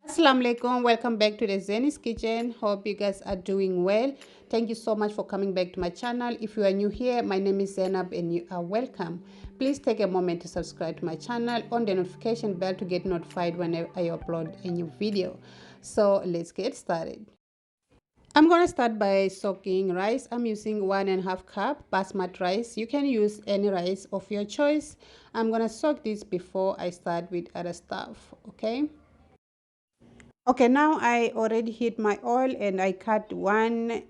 Assalamu alaikum, welcome back to the Zaini'S kitchen. Hope you guys are doing well. Thank you so much for coming back to my channel. If you are new here, my name is Zainab and you are welcome. Please take a moment to subscribe to my channel, on the notification bell to get notified whenever I upload a new video. So let's get started. I'm gonna start by soaking rice. I'm using 1.5 cup basmati rice. You can use any rice of your choice. I'm gonna soak this before I start with other stuff. Okay, now I already heat my oil and I cut one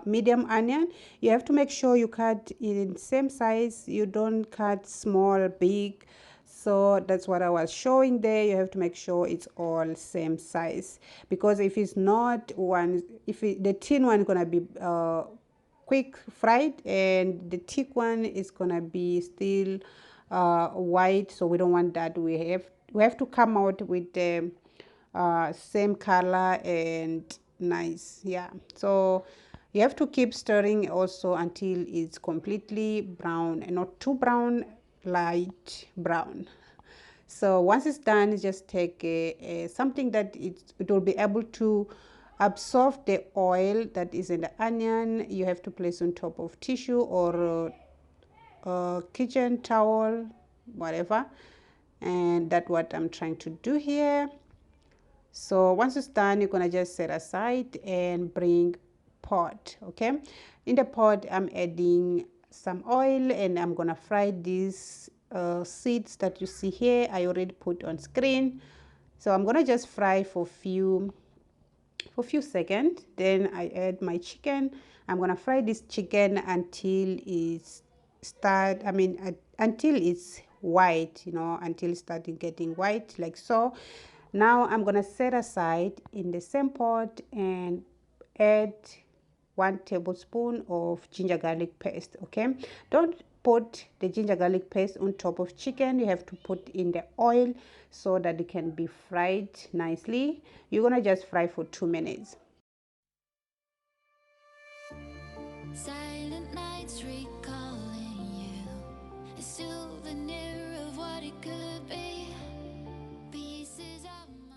medium onion. You have to make sure you cut in same size. You don't cut small, big. So that's what I was showing there. You have to make sure it's all same size, because if it's not one, the thin one is gonna be quick fried and the thick one is gonna be still white. So we don't want that. We have to come out with the same color and nice. Yeah, so you have to keep stirring also until it's completely brown and not too brown, light brown. So once it's done, just take something that it will be able to absorb the oil that is in the onion. You have to place on top of tissue or kitchen towel, whatever, and that's what I'm trying to do here. So once it's done, you're gonna just set aside and bring pot. Okay, in the pot I'm adding some oil and I'm gonna fry these seeds that you see here. I already put on screen, so I'm gonna just fry for few seconds. Then I add my chicken. I'm gonna fry this chicken until it's until it's white, until it's starting getting white like so. Now I'm gonna set aside in the same pot and add 1 tablespoon of ginger garlic paste. Okay, don't put the ginger garlic paste on top of chicken. You have to put in the oil so that it can be fried nicely. You're gonna just fry for 2 minutes. Silent nights recalling you, a souvenir of what it could be. Pieces of my...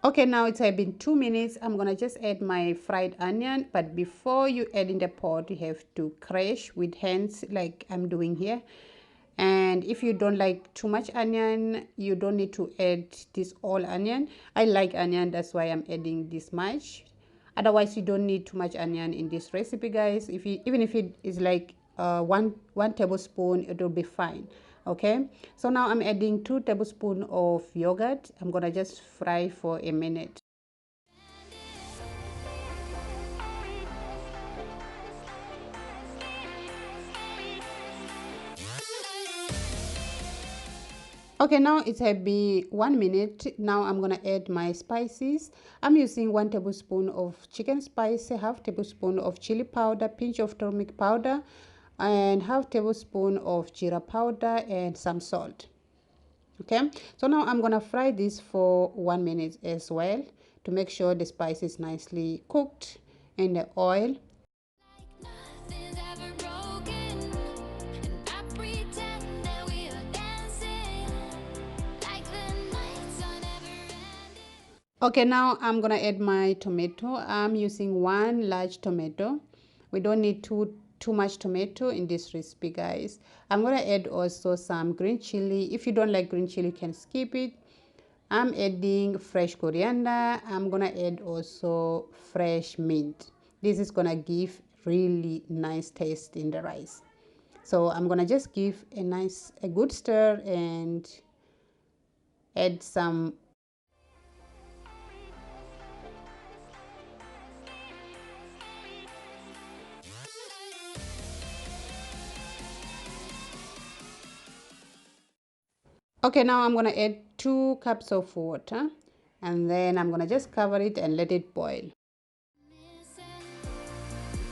Okay, now it's been 2 minutes. I'm gonna just add my fried onion, but before you add in the pot, you have to crush with hands like I'm doing here. And if you don't like too much onion, you don't need to add this all onion. I like onion, that's why I'm adding this much. Otherwise you don't need too much onion in this recipe, guys. Even if it is like one tablespoon, it will be fine. Okay, so now I'm adding 2 tablespoons of yogurt. I'm gonna just fry for a minute. Okay, now it's been 1 minute. Now I'm gonna add my spices. I'm using 1 tablespoon of chicken spice, half tablespoon of chili powder, pinch of turmeric powder, and half tablespoon of jerra powder, and some salt. Okay, so now I'm gonna fry this for 1 minute as well to make sure the spice is nicely cooked in the oil. Nothing's ever broken, and I pretend that we are dancing like the nights are never ending. Okay, now I'm gonna add my tomato. I'm using one large tomato. We don't need too much tomato in this recipe, guys. I'm gonna add also some green chili. If you don't like green chili, you can skip it. I'm adding fresh coriander. I'm gonna add also fresh mint. This is gonna give really nice taste in the rice. So I'm gonna just give a good stir and add some. Okay, now I'm gonna add 2 cups of water, and then I'm gonna just cover it and let it boil.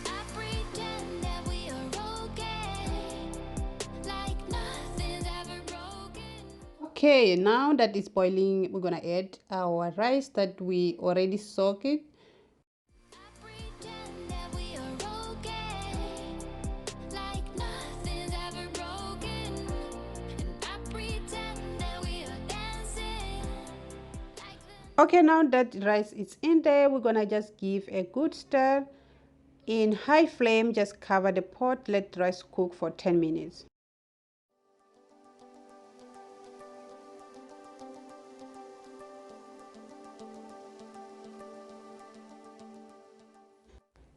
I pretend that we are okay, like nothing's ever broken. Okay, now that it's boiling, we're gonna add our rice that we already soaked it. I pretend that we are okay, like nothing's ever broken, and I pretend that we are dancing like the... Okay, now that rice is in there, we're gonna just give a good stir in high flame. Just cover the pot, let the rice cook for 10 minutes.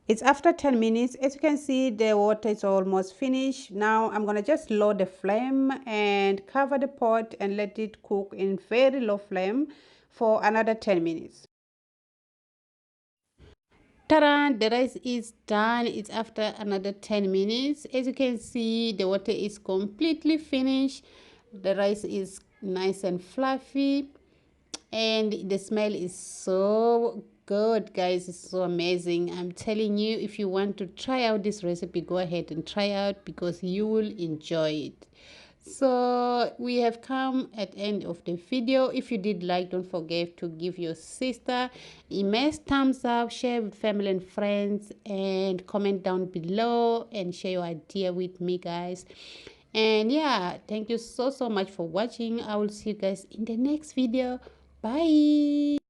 It's after 10 minutes. As you can see, the water is almost finished. Now I'm gonna just lower the flame and cover the pot and let it cook in very low flame for another 10 minutes. Ta-da! The rice is done. It's after another 10 minutes. As you can see, the water is completely finished. The rice is nice and fluffy, and the smell is so good, guys. It's so amazing. I'm telling you, if you want to try out this recipe, go ahead and try out because you will enjoy it. So we have come at the end of the video. If you did like, don't forget to give your sister a nice thumbs up, share with family and friends, and comment down below and share your idea with me, guys. And yeah, thank you so much for watching. I will see you guys in the next video. Bye.